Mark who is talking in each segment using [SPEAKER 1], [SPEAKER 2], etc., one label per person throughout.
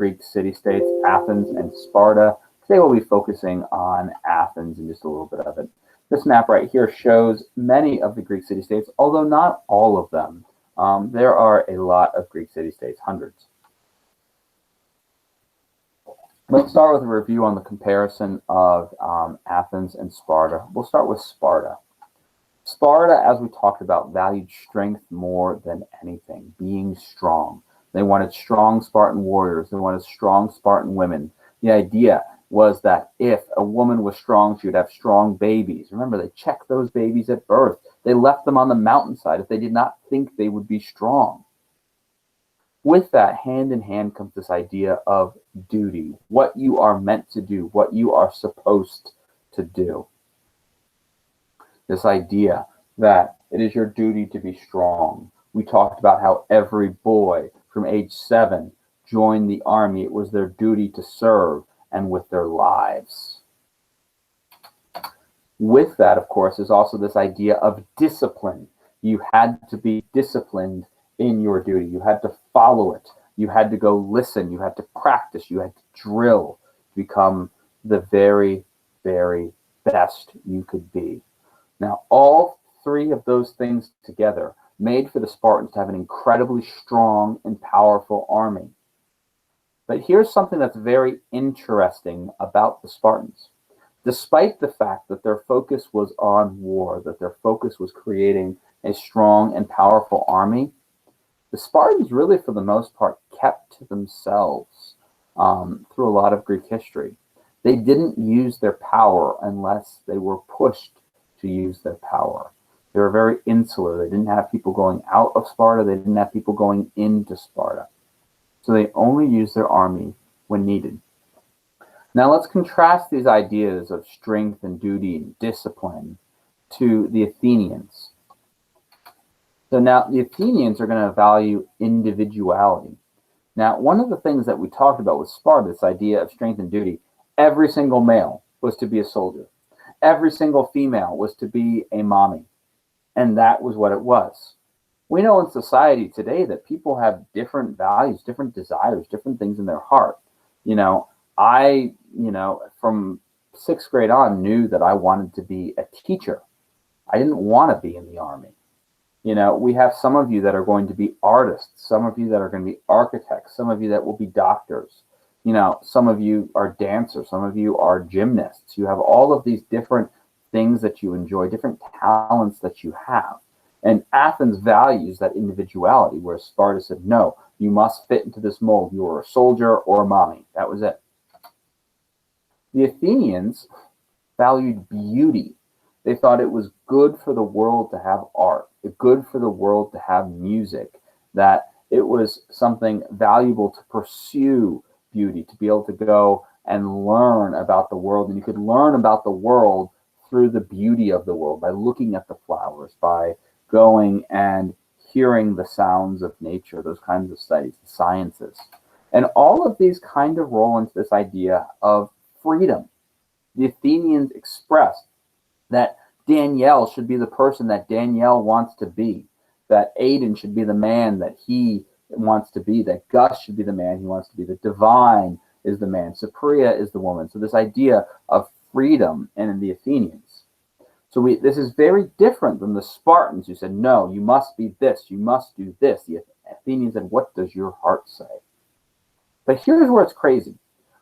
[SPEAKER 1] Greek city-states, Athens and Sparta. Today we'll be focusing on Athens and just a little bit of it. This map right here shows many of the Greek city-states, although not all of them. There are a lot of Greek city-states, hundreds. Let's start with a review on the comparison of Athens and Sparta. We'll start with Sparta. Sparta, as we talked about, valued strength more than anything, being strong. They wanted strong Spartan warriors. They wanted strong Spartan women. The idea was that if a woman was strong, she would have strong babies. Remember, they checked those babies at birth. They left them on the mountainside if they did not think they would be strong. With that, hand in hand comes this idea of duty, what you are meant to do, what you are supposed to do. This idea that it is your duty to be strong. We talked about how every boy from age 7 joined the army. It was their duty to serve, and with their lives. With that, of course, is also this idea of discipline. You had to be disciplined in your duty. You had to follow it. You had to go listen. You had to practice. You had to drill to become the very, very best you could be. Now, all three of those things together made for the Spartans to have an incredibly strong and powerful army. But here's something that's very interesting about the Spartans. Despite the fact that their focus was on war, that their focus was creating a strong and powerful army, the Spartans really, for the most part, kept to themselves through a lot of Greek history. They didn't use their power unless they were pushed to use their power. They were very insular. They didn't have people going out of Sparta. They didn't have people going into Sparta. So they only used their army when needed. Now let's contrast these ideas of strength and duty and discipline to the Athenians. So now the Athenians are going to value individuality. Now, one of the things that we talked about with Sparta, this idea of strength and duty, every single male was to be a soldier. Every single female was to be a mommy. And that was what it was. We know in society today that people have different values, different desires, different things in their heart. I from 6th grade on knew that I wanted to be a teacher. I didn't want to be in the army. We have some of you that are going to be artists, some of you that are going to be architects, some of you that will be doctors. Some of you are dancers, some of you are gymnasts. You have all of these different things that you enjoy, different talents that you have. And Athens values that individuality, where Sparta said, no, you must fit into this mold. You were a soldier or a mommy. That was it. The Athenians valued beauty. They thought it was good for the world to have art, good for the world to have music, that it was something valuable to pursue beauty, to be able to go and learn about the world. And you could learn about the world through the beauty of the world, by looking at the flowers, by going and hearing the sounds of nature, those kinds of studies, the sciences. And all of these kind of roll into this idea of freedom. The Athenians expressed that Danielle should be the person that Danielle wants to be, that Aiden should be the man that he wants to be, that Gus should be the man he wants to be, that Divine is the man, Cypria is the woman. So this idea of freedom and in the Athenians. So this is very different than the Spartans who said, no, you must be this, you must do this. The Athenians said, what does your heart say? But here's where it's crazy.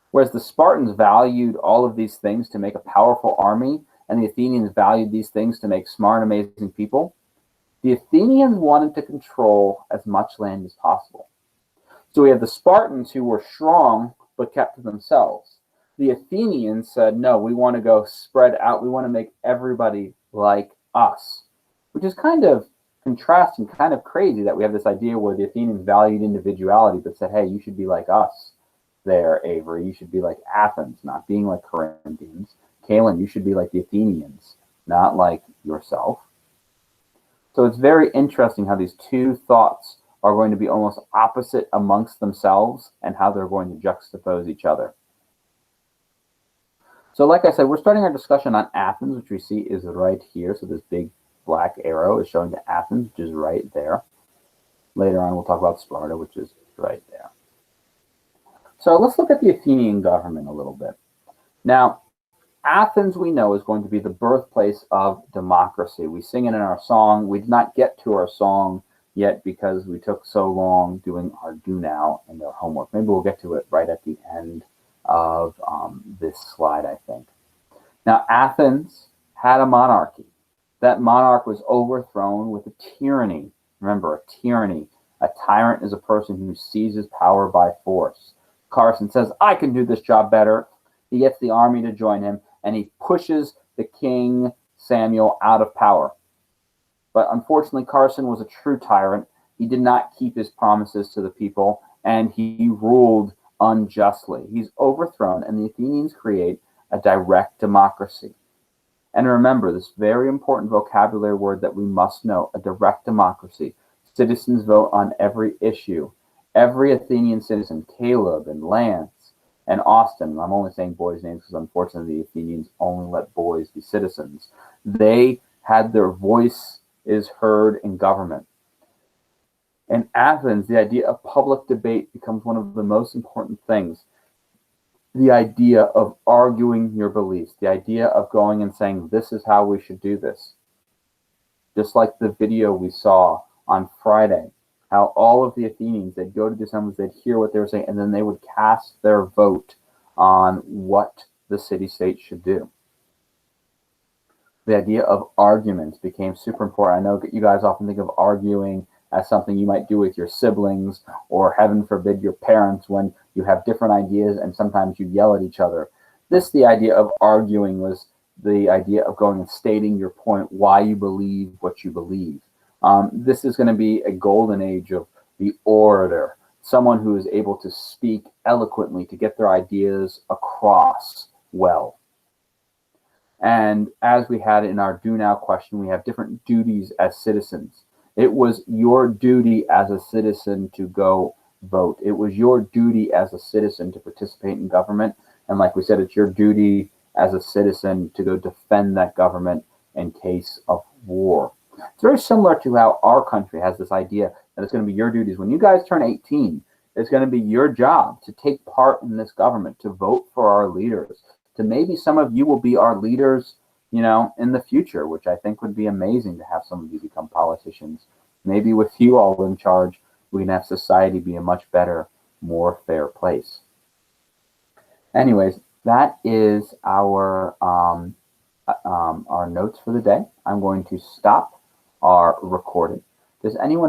[SPEAKER 1] Whereas the Spartans valued all of these things to make a powerful army, and the Athenians valued these things to make smart, amazing people, the Athenians wanted to control as much land as possible. So we have the Spartans who were strong but kept to themselves. The Athenians said, no, we want to go spread out. We want to make everybody like us, which is kind of contrasting, kind of crazy that we have this idea where the Athenians valued individuality but said, hey, you should be like us there, Avery. You should be like Athens, not being like Corinthians. Kalen, you should be like the Athenians, not like yourself. So it's very interesting how these two thoughts are going to be almost opposite amongst themselves and how they're going to juxtapose each other. So like I said, we're starting our discussion on Athens, which we see is right here. So this big black arrow is showing to Athens, which is right there. Later on, we'll talk about Sparta, which is right there. So let's look at the Athenian government a little bit. Now, Athens, we know, is going to be the birthplace of democracy. We sing it in our song. We did not get to our song yet because we took so long doing our do now and our homework. Maybe we'll get to it right at the end of this slide, I think. Now, Athens had a monarchy. That monarch was overthrown with a tyranny. Remember, a tyranny. A tyrant is a person who seizes power by force. Carson says, I can do this job better. He gets the army to join him, and he pushes the king Samuel out of power. But unfortunately, Carson was a true tyrant. He did not keep his promises to the people, and he ruled unjustly. He's overthrown, and the Athenians create a direct democracy. And remember this very important vocabulary word that we must know, a direct democracy. Citizens vote on every issue. Every Athenian citizen, Caleb and Lance and Austin, I'm only saying boys' names because unfortunately the Athenians only let boys be citizens. They had their voice is heard in government. In Athens, the idea of public debate becomes one of the most important things. The idea of arguing your beliefs, the idea of going and saying, this is how we should do this. Just like the video we saw on Friday, how all of the Athenians, they'd go to the assemblies, they'd hear what they were saying, and then they would cast their vote on what the city-state should do. The idea of arguments became super important. I know you guys often think of arguing as something you might do with your siblings, or heaven forbid your parents, when you have different ideas and sometimes you yell at each other. The idea of arguing was the idea of going and stating your point, why you believe what you believe. This is going to be a golden age of the orator, someone who is able to speak eloquently, to get their ideas across well. And as we had in our do now question, we have different duties as citizens. It was your duty as a citizen to go vote. It was your duty as a citizen to participate in government. And like we said, it's your duty as a citizen to go defend that government in case of war. It's very similar to how our country has this idea that it's going to be your duties. When you guys turn 18, it's going to be your job to take part in this government, to vote for our leaders, to maybe some of you will be our leaders, you know, in the future, which I think would be amazing to have some of you become politicians. Maybe with you all in charge, we can have society be a much better, more fair place. Anyways, that is our notes for the day. I'm going to stop our recording. Does anyone have